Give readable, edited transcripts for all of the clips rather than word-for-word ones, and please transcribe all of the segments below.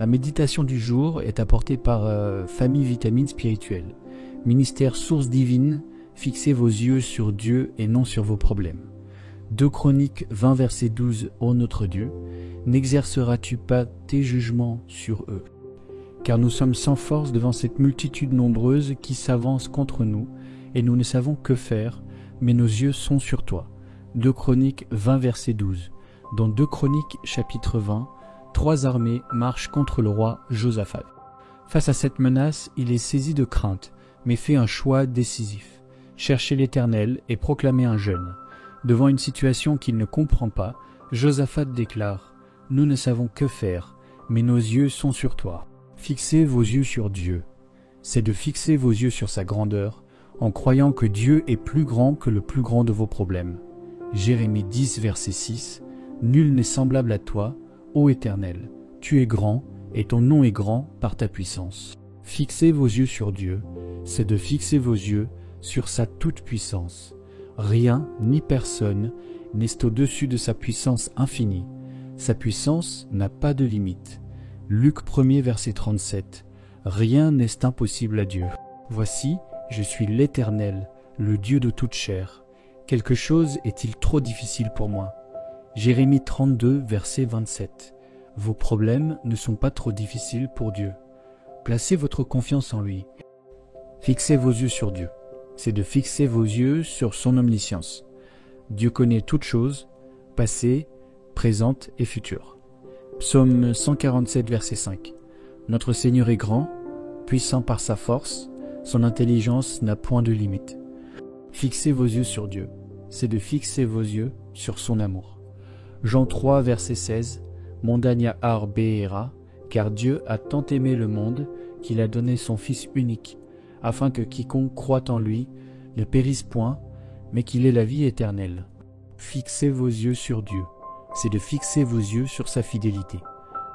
La méditation du jour est apportée par Famille Vitamine Spirituelle. Ministère Source Divine, fixez vos yeux sur Dieu et non sur vos problèmes. 2 Chroniques 20 verset 12. Ô notre Dieu, n'exerceras-tu pas tes jugements sur eux? Car nous sommes sans force devant cette multitude nombreuse qui s'avance contre nous, et nous ne savons que faire, mais nos yeux sont sur toi. 2 Chroniques 20 verset 12. Dans 2 Chroniques chapitre 20, 3 armées marchent contre le roi Josaphat. Face à cette menace, il est saisi de crainte, mais fait un choix décisif. Chercher l'Éternel et proclamer un jeûne. Devant une situation qu'il ne comprend pas, Josaphat déclare « Nous ne savons que faire, mais nos yeux sont sur toi. » Fixez vos yeux sur Dieu. C'est de fixer vos yeux sur sa grandeur, en croyant que Dieu est plus grand que le plus grand de vos problèmes. Jérémie 10 verset 6. Nul n'est semblable à toi, ô Éternel, tu es grand, et ton nom est grand par ta puissance. Fixez vos yeux sur Dieu, c'est de fixer vos yeux sur sa toute-puissance. Rien ni personne n'est au-dessus de sa puissance infinie. Sa puissance n'a pas de limite. Luc 1 verset 37. Rien n'est impossible à Dieu. Voici, je suis l'Éternel, le Dieu de toute chair. Quelque chose est-il trop difficile pour moi? Jérémie 32, verset 27. Vos problèmes ne sont pas trop difficiles pour Dieu. Placez votre confiance en lui. Fixez vos yeux sur Dieu. C'est de fixer vos yeux sur son omniscience. Dieu connaît toutes choses, passées, présentes et futures. Psaume 147, verset 5. Notre Seigneur est grand, puissant par sa force, son intelligence n'a point de limite. Fixez vos yeux sur Dieu. C'est de fixer vos yeux sur son amour. Jean 3, verset 16, Mondania ar beera, car Dieu a tant aimé le monde qu'il a donné son Fils unique, afin que quiconque croit en lui ne périsse point, mais qu'il ait la vie éternelle. Fixez vos yeux sur Dieu, c'est de fixer vos yeux sur sa fidélité.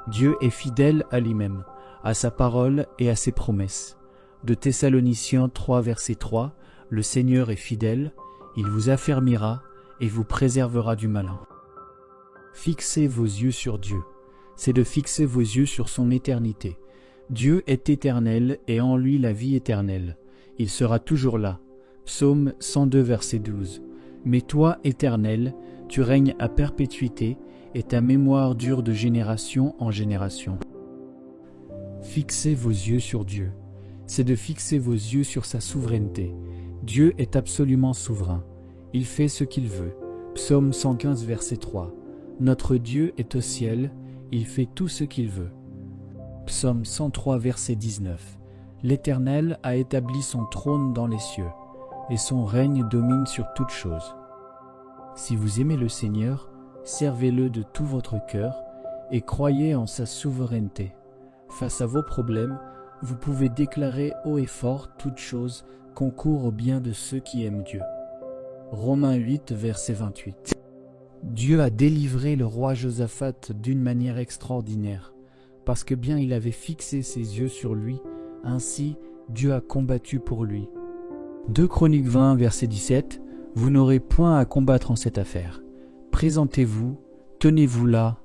Dieu est fidèle à lui-même, à sa parole et à ses promesses. De Thessaloniciens 3, verset 3, le Seigneur est fidèle, il vous affermira et vous préservera du malin. Fixez vos yeux sur Dieu, c'est de fixer vos yeux sur son éternité. Dieu est éternel et en lui la vie éternelle. Il sera toujours là. Psaume 102, verset 12. Mais toi, Éternel, tu règnes à perpétuité et ta mémoire dure de génération en génération. Fixez vos yeux sur Dieu, c'est de fixer vos yeux sur sa souveraineté. Dieu est absolument souverain. Il fait ce qu'il veut. Psaume 115, verset 3. Notre Dieu est au ciel, il fait tout ce qu'il veut. Psaume 103, verset 19. L'Éternel a établi son trône dans les cieux, et son règne domine sur toutes choses. Si vous aimez le Seigneur, servez-le de tout votre cœur, et croyez en sa souveraineté. Face à vos problèmes, vous pouvez déclarer haut et fort toutes choses concourent au bien de ceux qui aiment Dieu. Romains 8, verset 28. Dieu a délivré le roi Josaphat d'une manière extraordinaire, parce que bien il avait fixé ses yeux sur lui, ainsi Dieu a combattu pour lui. 2 Chroniques 20, verset 17, vous n'aurez point à combattre en cette affaire. Présentez-vous, tenez-vous là,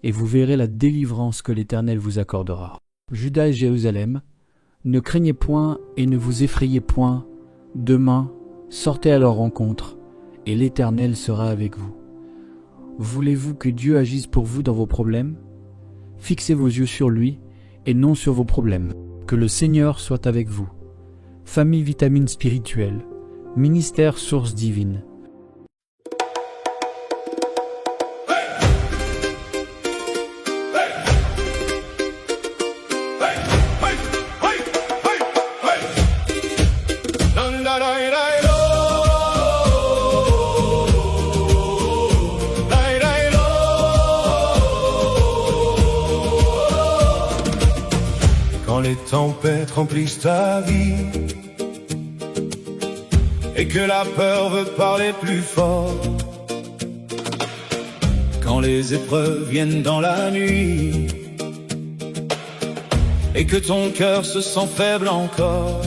et vous verrez la délivrance que l'Éternel vous accordera. Juda et Jérusalem, ne craignez point et ne vous effrayez point. Demain, sortez à leur rencontre, et l'Éternel sera avec vous. Voulez-vous que Dieu agisse pour vous dans vos problèmes? Fixez vos yeux sur lui et non sur vos problèmes. Que le Seigneur soit avec vous. Famille Vitamine Spirituelle, Ministère Source Divine. Quand les tempêtes remplissent ta vie et que la peur veut parler plus fort, quand les épreuves viennent dans la nuit et que ton cœur se sent faible encore,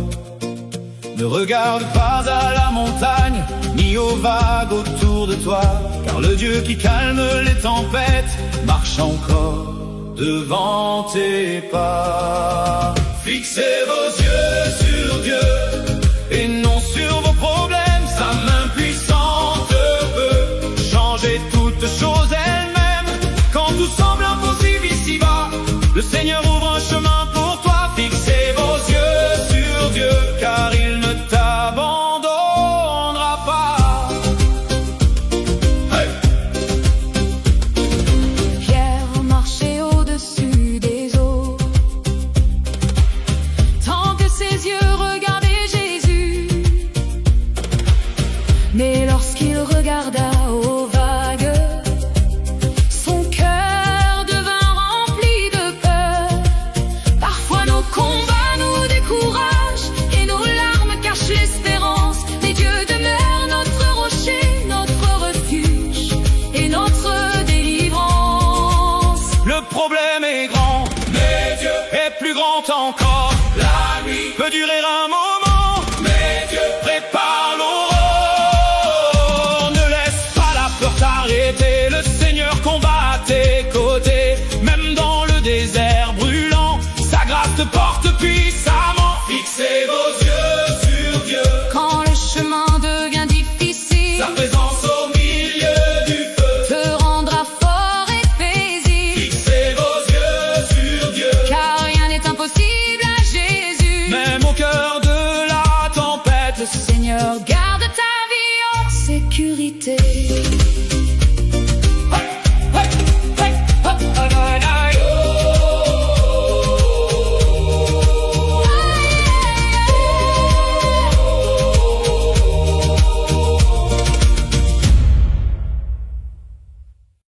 ne regarde pas à la montagne ni aux vagues autour de toi, car le Dieu qui calme les tempêtes marche encore devant tes pas. Fixez vos yeux sur Dieu et non sur vos problèmes. Sa main puissante peut changer toutes choses elle-même. Quand tout semble impossible ici-bas, le Seigneur ouvre un chemin pour toi. Fixez vos yeux sur Dieu, car il ne t'abandonnera pas. Hey! Pierre marchait au-dessus des eaux, tant que ses yeux regardaient Jésus. Mais lorsqu'il regarda aux vagues, son cœur devint rempli de peur. Parfois nos combats nous découragent et nos larmes cachent l'espérance. Mais Dieu demeure notre rocher, notre refuge et notre délivrance. Le problème est grand, mais Dieu est plus grand encore. La nuit peut durer un moment, mais Dieu prépare l'aurore. Ne laisse pas la peur t'arrêter, le Seigneur combat à tes